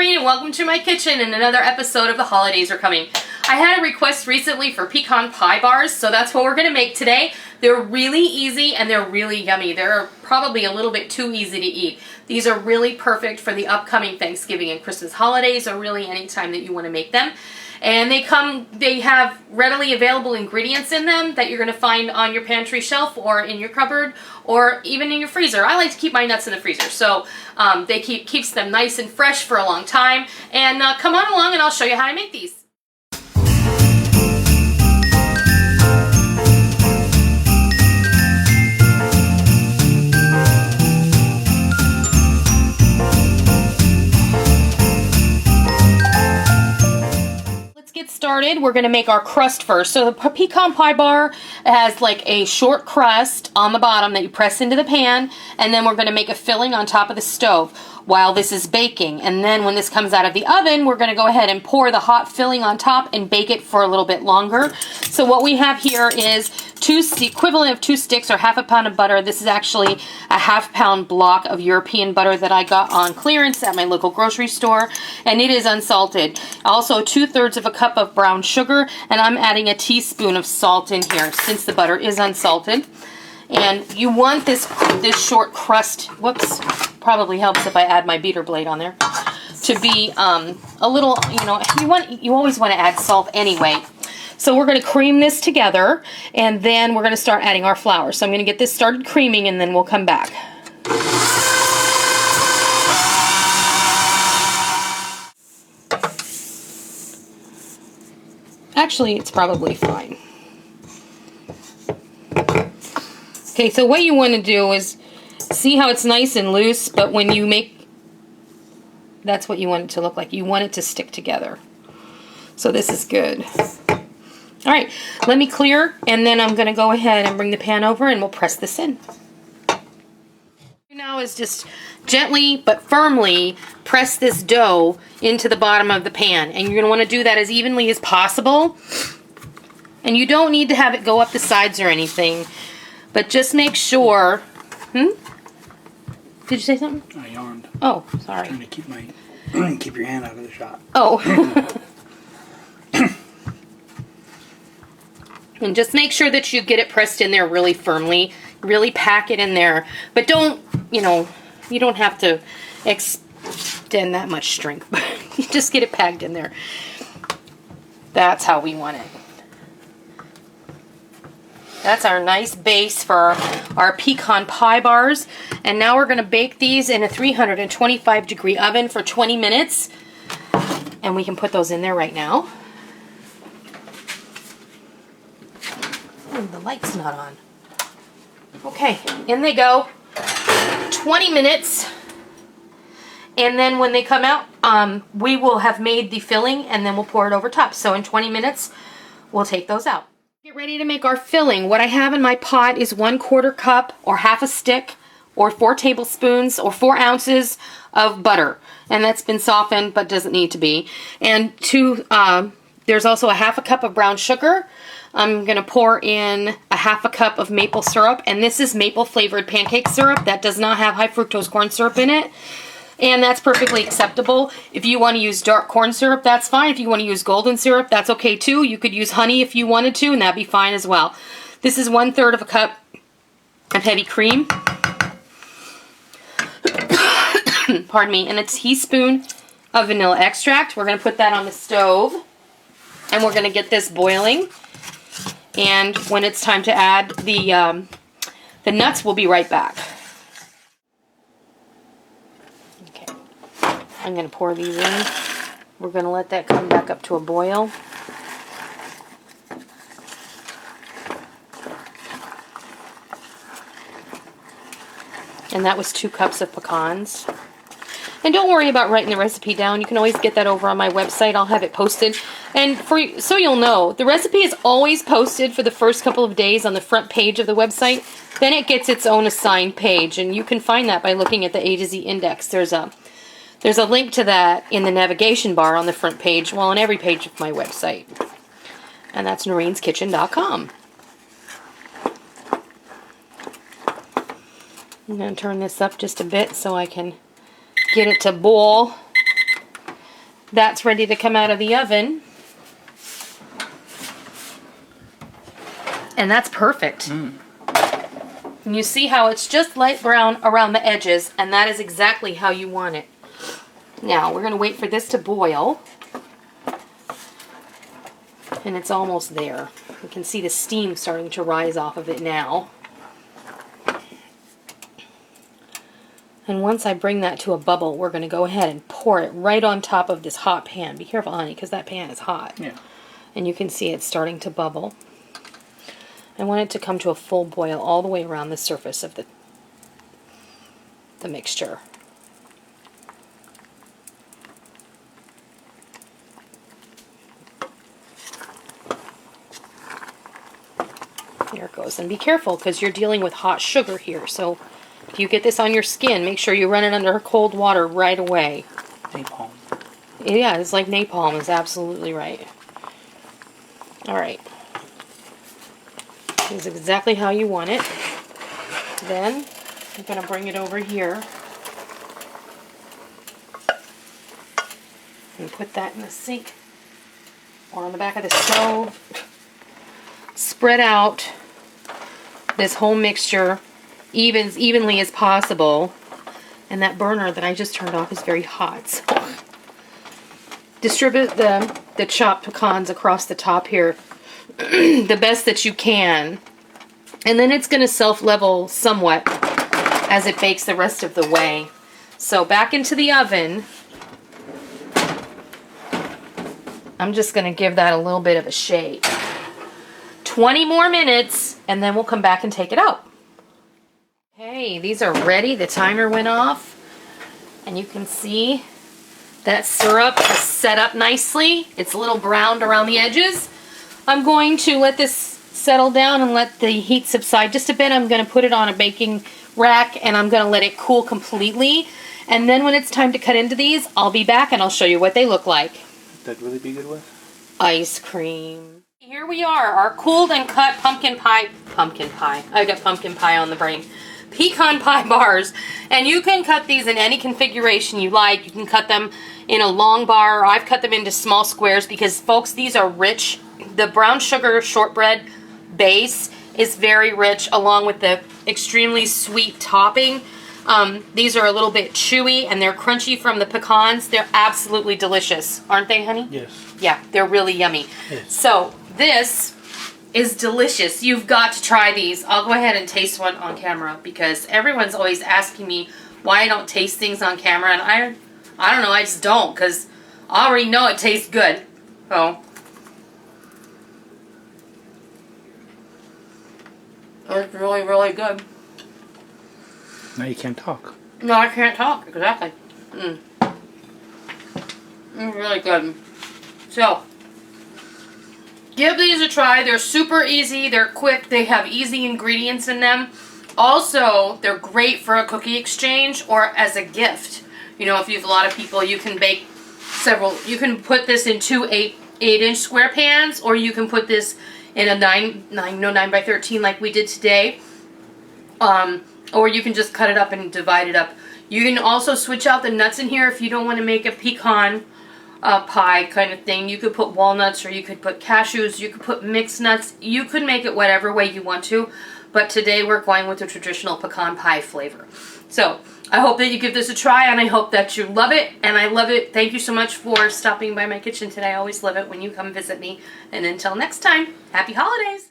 Noreen and welcome to my kitchen and another episode of The Holidays Are Coming. I had a request recently for pecan pie bars, so that's what we're going to make today. They're really easy and they're really yummy. They're probably a little bit too easy to eat. These are really perfect for the upcoming Thanksgiving and Christmas holidays, or really any time that you want to make them. And they have readily available ingredients in them that you're going to find on your pantry shelf or in your cupboard or even in your freezer. I like to keep my nuts in the freezer, so they keeps them nice and fresh for a long time. And come on along and I'll show you how to make these. Get started. We're going to make our crust first. So the pecan pie bar has like a short crust on the bottom that you press into the pan, and then we're going to make a filling on top of the stove while this is baking. And then when this comes out of the oven, we're going to go ahead and pour the hot filling on top and bake it for a little bit longer. So what we have here is the equivalent of 2 sticks or half a pound of butter. This is actually a half-pound block of European butter that I got on clearance at my local grocery store, and it is unsalted. Also 2/3 of a cup of brown sugar, and I'm adding a teaspoon of salt in here since the butter is unsalted. And you want this short crust, whoops, probably helps if I add my beater blade on there, to be a little, you always want to add salt anyway. So we're going to cream this together, and then we're going to start adding our flour. So I'm going to get this started creaming, and then we'll come back. Actually, it's probably fine. Okay, so what you want to do is see how it's nice and loose, but when you make, that's what you want it to look like. You want it to stick together. So this is good. All right, let me clear, and then I'm going to go ahead and bring the pan over, and we'll press this in. Now is just gently but firmly press this dough into the bottom of the pan, and you're going to want to do that as evenly as possible. And you don't need to have it go up the sides or anything, but just make sure. Did you say something? I yawned. Oh, sorry. I'm trying to keep your hand out of the shot. Oh. And just make sure that you get it pressed in there really firmly. Really pack it in there. But don't, you don't have to extend that much strength. You just get it packed in there. That's how we want it. That's our nice base for our pecan pie bars. And now we're going to bake these in a 325-degree oven for 20 minutes. And we can put those in there right now. Oh, the light's not on. Okay, in they go. 20 minutes. And then when they come out, we will have made the filling, and then we'll pour it over top. So in 20 minutes, we'll take those out. Get ready to make our filling. What I have in my pot is 1/4 cup or half a stick or 4 tablespoons or 4 ounces of butter. And that's been softened but doesn't need to be. And there's also a half a cup of brown sugar. I'm going to pour in a half a cup of maple syrup, and this is maple flavored pancake syrup that does not have high fructose corn syrup in it. And that's perfectly acceptable. If you want to use dark corn syrup, that's fine. If you want to use golden syrup, that's okay too. You could use honey if you wanted to, and that'd be fine as well. This is 1/3 of a cup of heavy cream. Pardon me. And a teaspoon of vanilla extract. We're going to put that on the stove, and we're going to get this boiling. And when it's time to add the nuts, we'll be right back. Okay, I'm going to pour these in. We're going to let that come back up to a boil. And that was 2 cups of pecans. And don't worry about writing the recipe down. You can always get that over on my website. I'll have it posted. And so you'll know, the recipe is always posted for the first couple of days on the front page of the website. Then it gets its own assigned page, and you can find that by looking at the A to Z index. There's a link to that in the navigation bar on the front page, well, on every page of my website. And that's noreenskitchen.com. I'm going to turn this up just a bit so I can get it to boil. that's ready to come out of the oven. And that's perfect. And you see how it's just light brown around the edges, and that is exactly how you want it. Now, we're going to wait for this to boil. And it's almost there. You can see the steam starting to rise off of it now. And once I bring that to a bubble, we're going to go ahead and pour it right on top of this hot pan. Be careful, honey, because that pan is hot. Yeah. And you can see it starting to bubble. I want it to come to a full boil all the way around the surface of the mixture. There it goes. And be careful because you're dealing with hot sugar here. So if you get this on your skin, make sure you run it under cold water right away. Napalm. Yeah, it's like napalm is absolutely right. Alright. This is exactly how you want it. Then I'm going to bring it over here and put that in the sink or on the back of the stove. Spread out this whole mixture evenly as possible. And that burner that I just turned off is very hot. So distribute the chopped pecans across the top here the best that you can. And then it's going to self-level somewhat as it bakes the rest of the way. So back into the oven. I'm just going to give that a little bit of a shake. 20 more minutes, and then we'll come back and take it out. Okay, these are ready. The timer went off, and you can see that syrup has set up nicely. It's a little browned around the edges. I'm going to let this settle down and let the heat subside just a bit. I'm going to put it on a baking rack, and I'm going to let it cool completely. And then when it's time to cut into these, I'll be back, and I'll show you what they look like. Would that really be good with? Ice cream. Here we are, our cooled and cut pumpkin pie. I got pumpkin pie on the brain. Pecan pie bars. And you can cut these in any configuration you like. You can cut them in a long bar. I've cut them into small squares because, folks, these are rich. The brown sugar shortbread base is very rich, along with the extremely sweet topping. These are a little bit chewy, and they're crunchy from the pecans. They're absolutely delicious. Aren't they, honey? Yes. Yeah, they're really yummy. Yes. So, this is delicious. You've got to try these. I'll go ahead and taste one on camera because everyone's always asking me why I don't taste things on camera, and I don't know, I just don't because I already know it tastes good. So, it's really, really good. Now you can't talk. No, I can't talk. Exactly. It's really good. So, give these a try. They're super easy. They're quick. They have easy ingredients in them. Also, they're great for a cookie exchange or as a gift. You know, if you have a lot of people, you can bake several. You can put this in two 8-inch square pans, or you can put this in a 9 by 13 like we did today. Or you can just cut it up and divide it up. You can also switch out the nuts in here if you don't want to make a pecan pie kind of thing. You could put walnuts, or you could put cashews, you could put mixed nuts. You could make it whatever way you want to, but today we're going with the traditional pecan pie flavor. So, I hope that you give this a try, and I hope that you love it, and I love it. Thank you so much for stopping by my kitchen today. I always love it when you come visit me, and until next time, happy holidays!